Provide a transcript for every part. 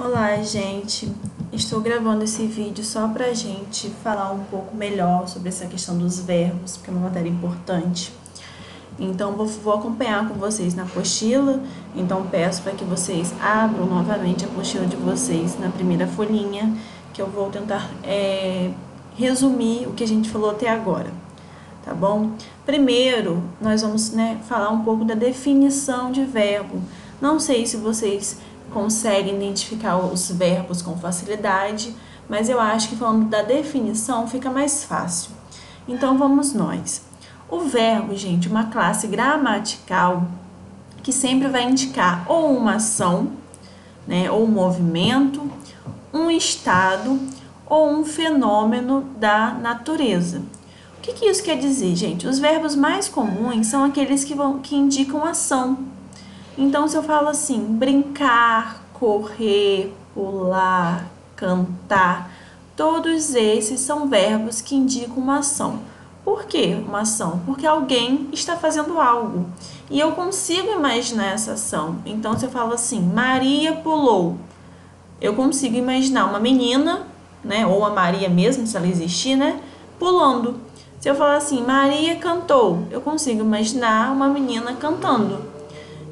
Olá, gente. Estou gravando esse vídeo só pra gente falar um pouco melhor sobre essa questão dos verbos, porque é uma matéria importante. Então, vou acompanhar com vocês na apostila. Então, peço para que vocês abram novamente a apostila de vocês na primeira folhinha, que eu vou tentar resumir o que a gente falou até agora, tá bom? Primeiro, nós vamos falar um pouco da definição de verbo. Não sei se vocês conseguem identificar os verbos com facilidade, mas eu acho que falando da definição fica mais fácil. Então, vamos nós. O verbo, gente, uma classe gramatical que sempre vai indicar ou uma ação, ou um movimento, um estado ou um fenômeno da natureza. O que isso quer dizer, gente? Os verbos mais comuns são aqueles que indicam ação. Então, se eu falo assim, brincar, correr, pular, cantar, todos esses são verbos que indicam uma ação. Por que uma ação? Porque alguém está fazendo algo. E eu consigo imaginar essa ação. Então, se eu falo assim, Maria pulou, eu consigo imaginar uma menina, ou a Maria mesmo, se ela existir, pulando. Se eu falar assim, Maria cantou, eu consigo imaginar uma menina cantando.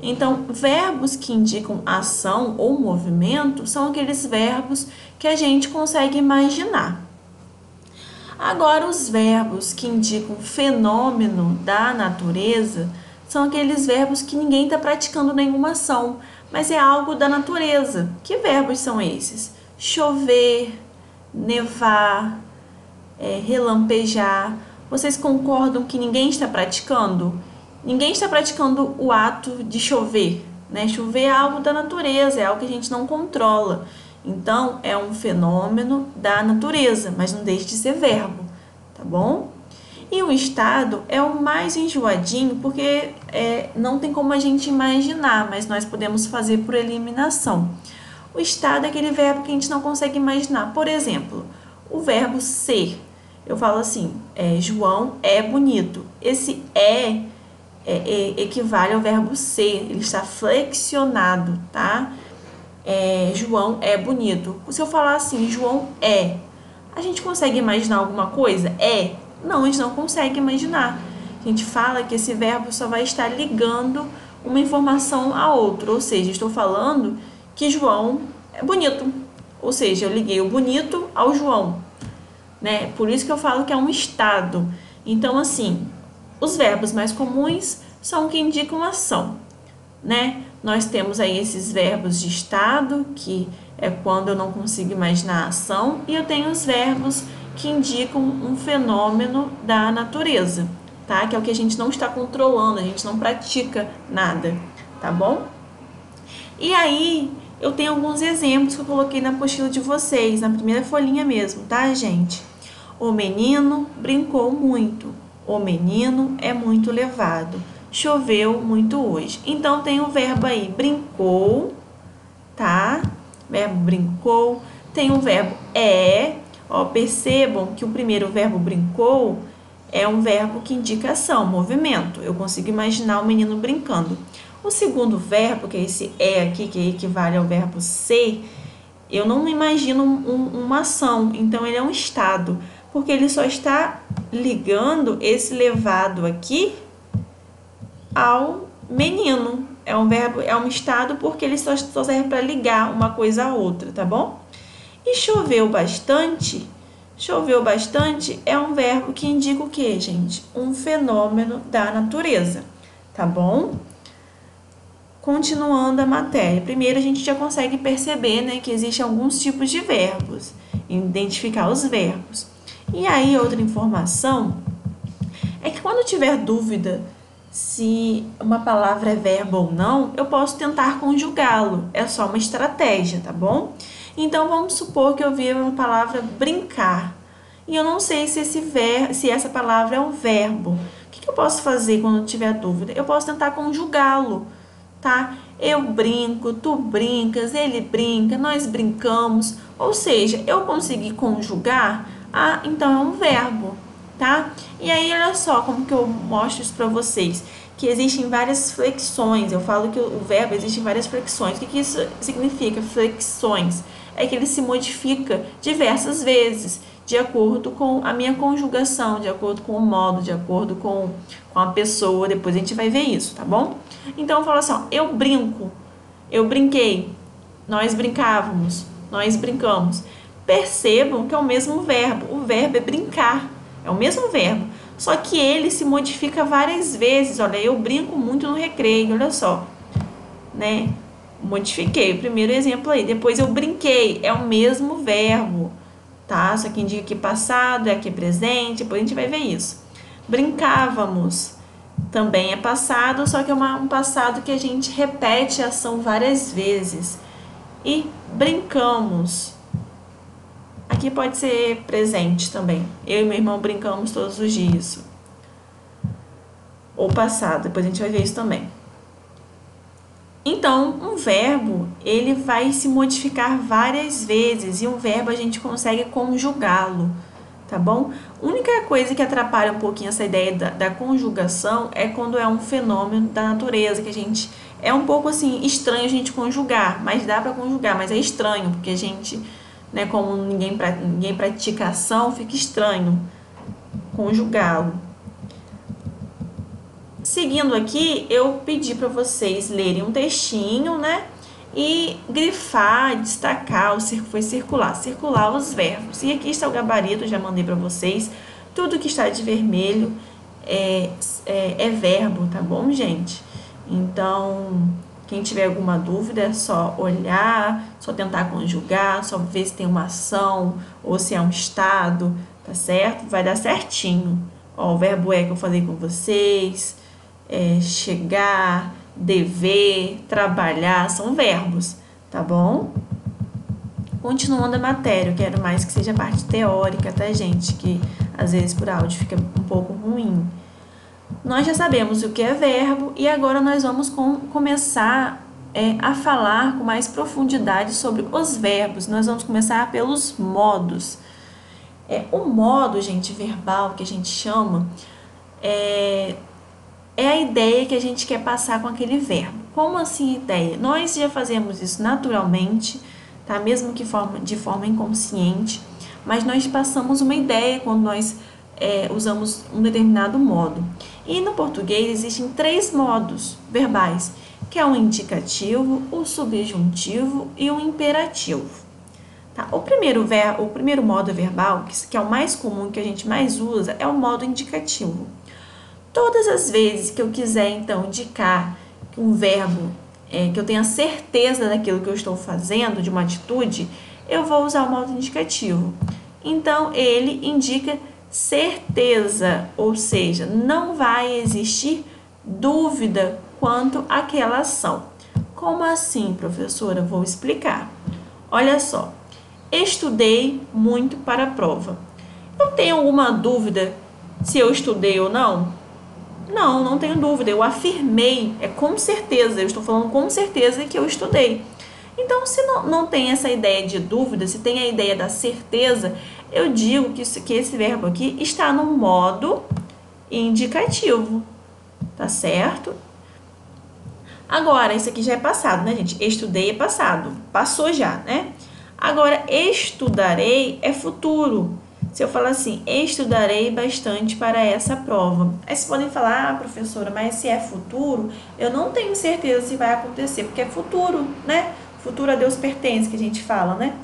Então, verbos que indicam ação ou movimento são aqueles verbos que a gente consegue imaginar. Agora, os verbos que indicam fenômeno da natureza são aqueles verbos que ninguém está praticando nenhuma ação, mas é algo da natureza. Que verbos são esses? Chover, nevar, relampejar. Vocês concordam que ninguém está praticando? Ninguém está praticando o ato de chover, Chover é algo da natureza, é algo que a gente não controla. Então, é um fenômeno da natureza, mas não deixa de ser verbo, tá bom? E o estado é o mais enjoadinho, porque não tem como a gente imaginar, mas nós podemos fazer por eliminação. O estado é aquele verbo que a gente não consegue imaginar. Por exemplo, o verbo ser. Eu falo assim, João é bonito. Esse equivale ao verbo ser, ele está flexionado, tá? João é bonito. Se eu falar assim, João a gente consegue imaginar alguma coisa? Não, a gente não consegue imaginar. A gente fala que esse verbo só vai estar ligando uma informação a outra, ou seja, estou falando que João é bonito, ou seja, eu liguei o bonito ao João, Por isso que eu falo que é um estado. Então, assim, os verbos mais comuns são que indicam ação, Nós temos aí esses verbos de estado, que é quando eu não consigo imaginar a ação, e eu tenho os verbos que indicam um fenômeno da natureza, tá? Que é o que a gente não está controlando, a gente não pratica nada, tá bom? E aí, eu tenho alguns exemplos que eu coloquei na apostila de vocês, na primeira folhinha mesmo, tá, gente? O menino brincou muito. O menino é muito levado. Choveu muito hoje. Então, tem o verbo aí, brincou, tá? Verbo brincou. Tem o verbo percebam que o primeiro verbo brincou é um verbo que indica ação, movimento. Eu consigo imaginar o menino brincando. O segundo verbo, que é esse aqui, que equivale ao verbo ser, eu não imagino uma ação. Então, ele é um estado, porque ele só está ligando esse levado aqui ao menino. É um verbo, é um estado, porque ele só serve para ligar uma coisa a outra, tá bom? E choveu bastante é um verbo que indica o quê, gente? Um fenômeno da natureza, tá bom? Continuando a matéria. Primeiro, a gente já consegue perceber, que existem alguns tipos de verbos, identificar os verbos. E aí, outra informação é que quando tiver dúvida se uma palavra é verbo ou não, eu posso tentar conjugá-lo. É só uma estratégia, tá bom? Então, vamos supor que eu vi uma palavra brincar. E eu não sei se essa palavra é um verbo. O que eu posso fazer quando tiver dúvida? Eu posso tentar conjugá-lo, tá? Eu brinco, tu brincas, ele brinca, nós brincamos. Ou seja, eu consegui conjugar, então é um verbo, tá? E aí, olha só como que eu mostro isso para vocês. que existem várias flexões. Eu falo que o verbo existe em várias flexões. O que isso significa? Flexões é que ele se modifica diversas vezes, de acordo com a minha conjugação, de acordo com o modo, de acordo com a pessoa. Depois a gente vai ver isso, tá bom? Então eu falo assim, ó, eu brinco, eu brinquei, nós brincávamos, nós brincamos. Percebam que é o mesmo verbo. O verbo é brincar, é o mesmo verbo. Só que ele se modifica várias vezes. Olha, eu brinco muito no recreio, olha só, né? Modifiquei o primeiro exemplo aí. Depois eu brinquei, é o mesmo verbo, tá? Só que indica que passado, é aqui presente, depois a gente vai ver isso. Brincávamos, também é passado, só que é um passado que a gente repete a ação várias vezes. E brincamos, aqui pode ser presente também. Eu e meu irmão brincamos todos os dias. Ou passado, depois a gente vai ver isso também. Então, um verbo, ele vai se modificar várias vezes. E um verbo a gente consegue conjugá-lo, tá bom? A única coisa que atrapalha um pouquinho essa ideia da conjugação é quando é um fenômeno da natureza, que a gente... É um pouco assim, estranho a gente conjugar, mas dá para conjugar, mas é estranho, porque a gente... Né, como ninguém pratica ação, fica estranho conjugá-lo. Seguindo aqui, eu pedi para vocês lerem um textinho, né, e grifar, destacar, foi circular os verbos. E aqui está o gabarito, já mandei para vocês. Tudo que está de vermelho é verbo, tá bom, gente? Então, quem tiver alguma dúvida é só olhar, só tentar conjugar, só ver se tem uma ação ou se é um estado, tá certo? Vai dar certinho. Ó, o verbo é que eu falei com vocês, chegar, dever, trabalhar, são verbos, tá bom? Continuando a matéria, eu quero mais que seja a parte teórica, tá, gente? Que às vezes por áudio fica um pouco ruim. Nós já sabemos o que é verbo e agora nós vamos começar a falar com mais profundidade sobre os verbos. Nós vamos começar pelos modos. O modo, gente, verbal, que a gente chama, é a ideia que a gente quer passar com aquele verbo. Como assim ideia? Nós já fazemos isso naturalmente, tá? Mesmo que de forma inconsciente, mas nós passamos uma ideia quando nós usamos um determinado modo. E no português existem 3 modos verbais, que é o indicativo, o subjuntivo e o imperativo. Tá? O primeiro modo verbal, que é o mais comum, que a gente mais usa, é o modo indicativo. Todas as vezes que eu quiser, então, indicar um verbo, que eu tenha certeza daquilo que eu estou fazendo, de uma atitude, eu vou usar o modo indicativo. Então, ele indica certeza, ou seja, não vai existir dúvida quanto àquela ação. Como assim, professora? Vou explicar. Olha só, estudei muito para a prova. Eu tenho alguma dúvida se eu estudei ou não? Não, não tenho dúvida, eu afirmei, com certeza, eu estou falando com certeza que eu estudei. Então, se não tem essa ideia de dúvida, se tem a ideia da certeza, eu digo que esse verbo aqui está no modo indicativo, tá certo? Agora, isso aqui já é passado, né, gente? Estudei é passado, passou já, né? Agora, estudarei é futuro. Se eu falar assim, estudarei bastante para essa prova. Aí vocês podem falar, professora, mas se é futuro, eu não tenho certeza se vai acontecer, porque é futuro, né? Futuro a Deus pertence, que a gente fala, né?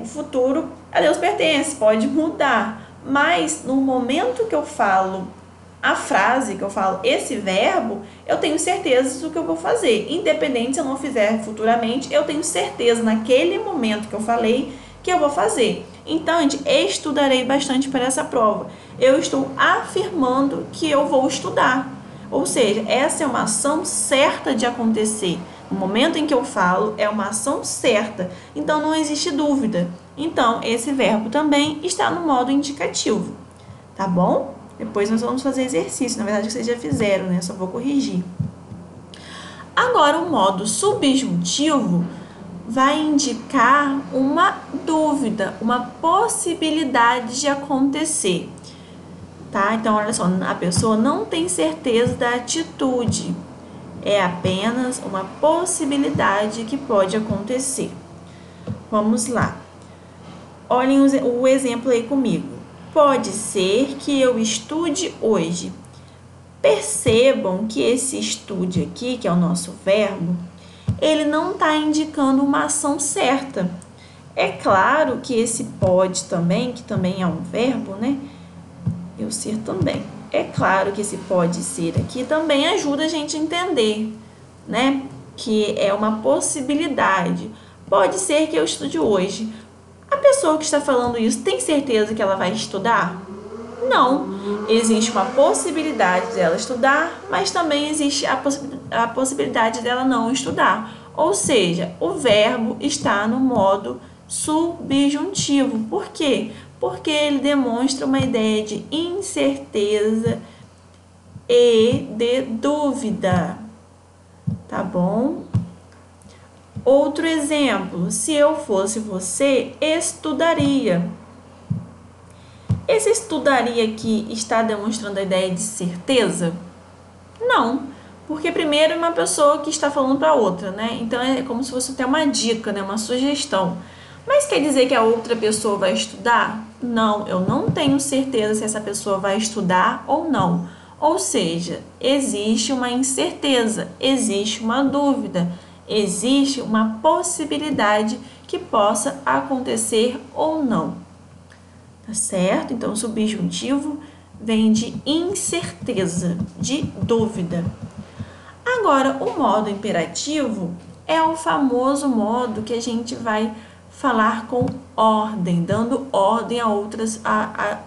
O futuro a Deus pertence, pode mudar. Mas no momento que eu falo a frase, que eu falo esse verbo, eu tenho certeza do que eu vou fazer. Independente se eu não fizer futuramente, eu tenho certeza naquele momento que eu falei que eu vou fazer. Então, gente, estudarei bastante para essa prova. Eu estou afirmando que eu vou estudar. Ou seja, essa é uma ação certa de acontecer. No momento em que eu falo, é uma ação certa. Então, não existe dúvida. Então, esse verbo também está no modo indicativo. Tá bom? Depois nós vamos fazer exercício. Na verdade, vocês já fizeram, né? Só vou corrigir. Agora, o modo subjuntivo vai indicar uma dúvida, uma possibilidade de acontecer. tá? Então, olha só, a pessoa não tem certeza da atitude. É apenas uma possibilidade que pode acontecer. Vamos lá. Olhem o exemplo aí comigo. Pode ser que eu estude hoje. Percebam que esse estude aqui, que é o nosso verbo, ele não está indicando uma ação certa. É claro que esse pode também, que também é um verbo, né? Eu ser também. É claro que esse pode ser aqui também ajuda a gente a entender, né? Que é uma possibilidade. Pode ser que eu estude hoje. A pessoa que está falando isso tem certeza que ela vai estudar? Não. Existe uma possibilidade dela estudar, mas também existe a possibilidade dela não estudar. Ou seja, o verbo está no modo subjuntivo. Por quê? Porque ele demonstra uma ideia de incerteza e de dúvida. Tá bom? Outro exemplo, se eu fosse você, estudaria. Esse estudaria aqui está demonstrando a ideia de certeza? Não, porque primeiro é uma pessoa que está falando para outra, né? Então é como se fosse até uma dica, né? Uma sugestão. Mas quer dizer que a outra pessoa vai estudar? Não, eu não tenho certeza se essa pessoa vai estudar ou não. Ou seja, existe uma incerteza, existe uma dúvida, existe uma possibilidade que possa acontecer ou não. Tá certo? Então, o subjuntivo vem de incerteza, de dúvida. Agora, o modo imperativo é o famoso modo que a gente vai falar com ordem, dando ordem a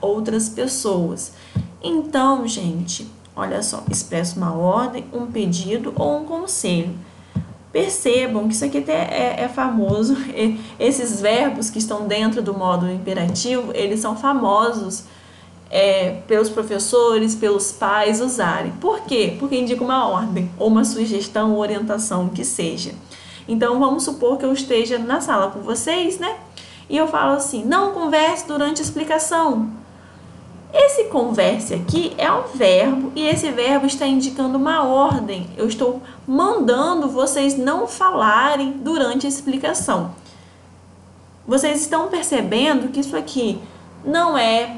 outras pessoas. Então, gente, olha só, expressa uma ordem, um pedido ou um conselho. Percebam que isso aqui até é famoso, esses verbos que estão dentro do modo imperativo, eles são famosos pelos professores, pelos pais usarem. Por quê? Porque indica uma ordem, ou uma sugestão, ou orientação, que seja. Então, vamos supor que eu esteja na sala com vocês, né? E eu falo assim, não converse durante a explicação. Esse converse aqui é um verbo e esse verbo está indicando uma ordem. Eu estou mandando vocês não falarem durante a explicação. Vocês estão percebendo que isso aqui não é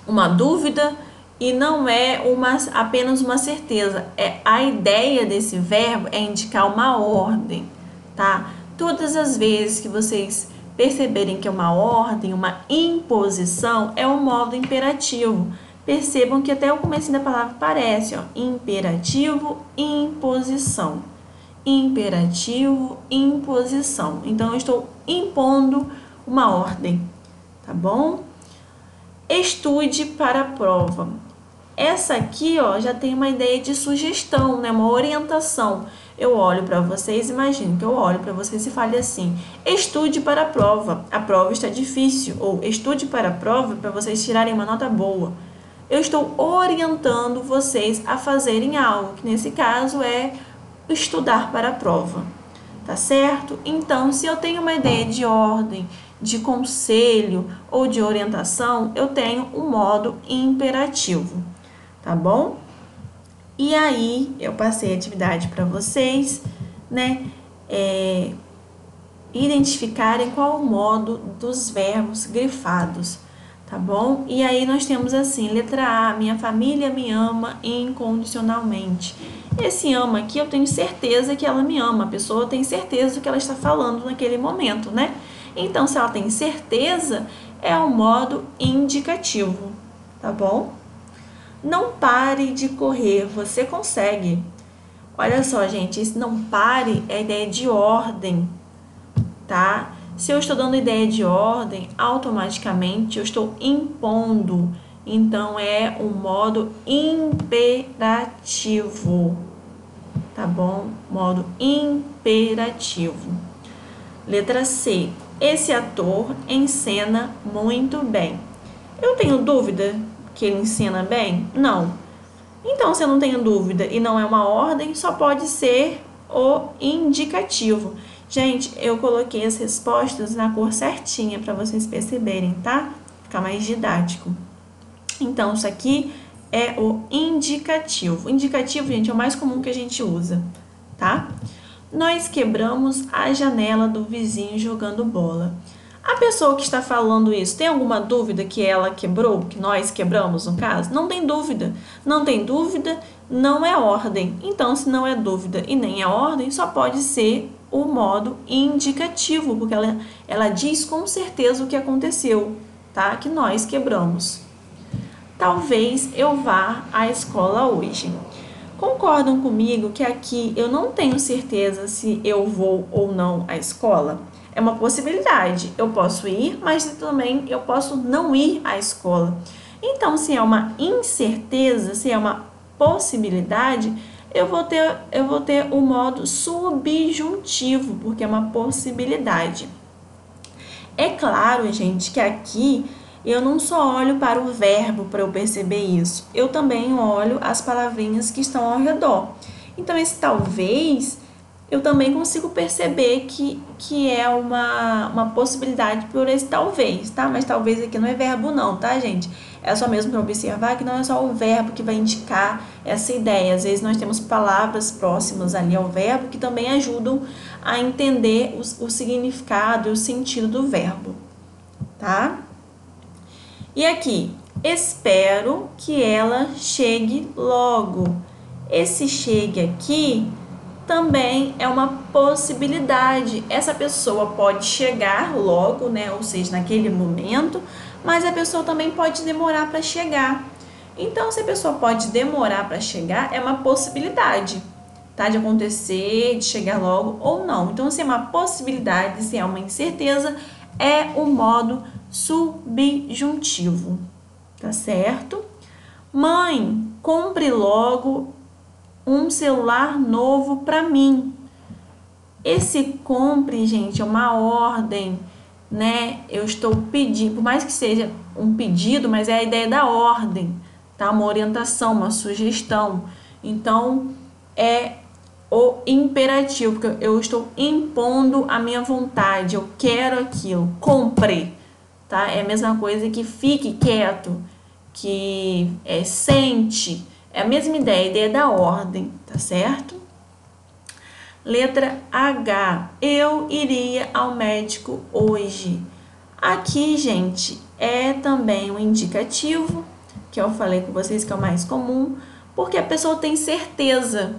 uma dúvida e não é apenas uma certeza. A ideia desse verbo é indicar uma ordem, tá? Todas as vezes que vocês perceberem que é uma ordem, uma imposição, é um modo imperativo. Percebam que até o começo da palavra parece, ó, imperativo, imposição. Imperativo, imposição. Então, eu estou impondo uma ordem, tá bom? Estude para a prova. Essa aqui, ó, já tem uma ideia de sugestão, né? Uma orientação. Eu olho para vocês, imagino que eu olho para vocês e fale assim, estude para a prova está difícil, ou estude para a prova para vocês tirarem uma nota boa. Eu estou orientando vocês a fazerem algo, que nesse caso é estudar para a prova, tá certo? Então, se eu tenho uma ideia de ordem, de conselho ou de orientação, eu tenho um modo imperativo, tá bom? E aí, eu passei a atividade para vocês, né, identificarem qual o modo dos verbos grifados, tá bom? E aí, nós temos assim, letra A, minha família me ama incondicionalmente. Esse ama aqui, eu tenho certeza que ela me ama, a pessoa tem certeza do que ela está falando naquele momento, né? Então, se ela tem certeza, é o modo indicativo, tá bom? Não pare de correr, você consegue. Olha só, gente, esse não pare é a ideia de ordem, tá? Se eu estou dando ideia de ordem, automaticamente eu estou impondo. Então, é um modo imperativo, tá bom? Modo imperativo. Letra C. Esse ator encena muito bem. Eu tenho dúvida que ele ensina bem? Não. Então, se eu não tenho dúvida e não é uma ordem, só pode ser o indicativo. Gente, eu coloquei as respostas na cor certinha para vocês perceberem, tá? Ficar mais didático. Então, isso aqui é o indicativo. O indicativo, gente, é o mais comum que a gente usa, tá? Nós quebramos a janela do vizinho jogando bola. A pessoa que está falando isso, tem alguma dúvida que ela quebrou, que nós quebramos no caso? Não tem dúvida. Não tem dúvida, não é ordem. Então, se não é dúvida e nem é ordem, só pode ser o modo indicativo, porque ela diz com certeza o que aconteceu, tá? Que nós quebramos. Talvez eu vá à escola hoje. Concordam comigo que aqui eu não tenho certeza se eu vou ou não à escola? É uma possibilidade. Eu posso ir, mas também eu posso não ir à escola. Então, se é uma incerteza, se é uma possibilidade, eu vou ter o modo subjuntivo, porque é uma possibilidade. É claro, gente, que aqui eu não só olho para o verbo para eu perceber isso, eu também olho as palavrinhas que estão ao redor. Então, esse talvez, eu também consigo perceber que é uma possibilidade por esse talvez, tá? Mas talvez aqui não é verbo não, tá, gente? É só mesmo para observar que não é só o verbo que vai indicar essa ideia. Às vezes nós temos palavras próximas ali ao verbo que também ajudam a entender o significado e o sentido do verbo, tá? E aqui, espero que ela chegue logo. Esse chegue aqui também é uma possibilidade. Essa pessoa pode chegar logo, né? Ou seja, naquele momento, mas a pessoa também pode demorar para chegar. Então, se a pessoa pode demorar para chegar, é uma possibilidade, tá? De acontecer, de chegar logo ou não. Então, se é uma possibilidade, se é uma incerteza, é o modo subjuntivo, tá certo? Mãe, compre logo um celular novo para mim. Esse compre, gente, é uma ordem, né? Eu estou pedindo, por mais que seja um pedido, mas é a ideia da ordem, tá? Uma orientação, uma sugestão. Então, é o imperativo, porque eu estou impondo a minha vontade, eu quero aquilo, compre, tá? É a mesma coisa que fique quieto, que sente, é a mesma ideia, a ideia da ordem, tá certo? Letra H, eu iria ao médico hoje. Aqui, gente, é também um indicativo, que eu falei com vocês que é o mais comum, porque a pessoa tem certeza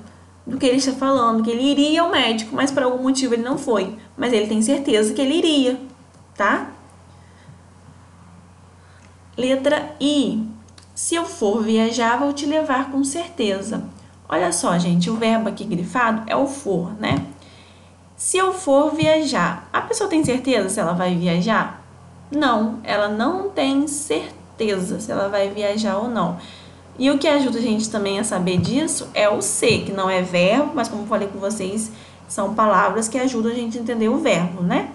do que ele está falando, que ele iria ao médico, mas por algum motivo ele não foi, mas ele tem certeza que ele iria, tá? Letra I, se eu for viajar, vou te levar com certeza. Olha só, gente, o verbo aqui grifado é o for, né? Se eu for viajar, a pessoa tem certeza se ela vai viajar? Não, ela não tem certeza se ela vai viajar ou não. E o que ajuda a gente também a saber disso é o ser, que não é verbo, mas como eu falei com vocês, são palavras que ajudam a gente a entender o verbo, né?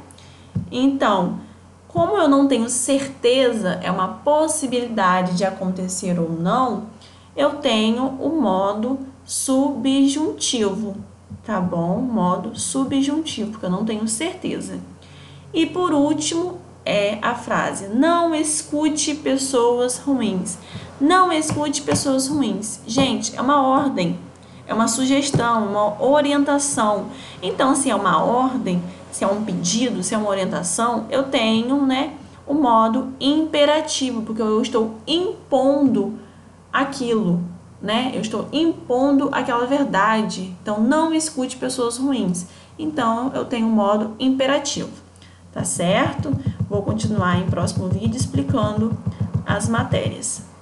Então, como eu não tenho certeza, é uma possibilidade de acontecer ou não, eu tenho o modo subjuntivo, tá bom? Modo subjuntivo, porque eu não tenho certeza. E por último, é a frase: não escute pessoas ruins. Não escute pessoas ruins. Gente, é uma ordem, é uma sugestão, uma orientação. Então, se é uma ordem, se é um pedido, se é uma orientação, eu tenho, né, o modo imperativo, porque eu estou impondo aquilo, né? Eu estou impondo aquela verdade. Então, não escute pessoas ruins. Então, eu tenho o modo imperativo, tá certo? Vou continuar em próximo vídeo explicando as matérias.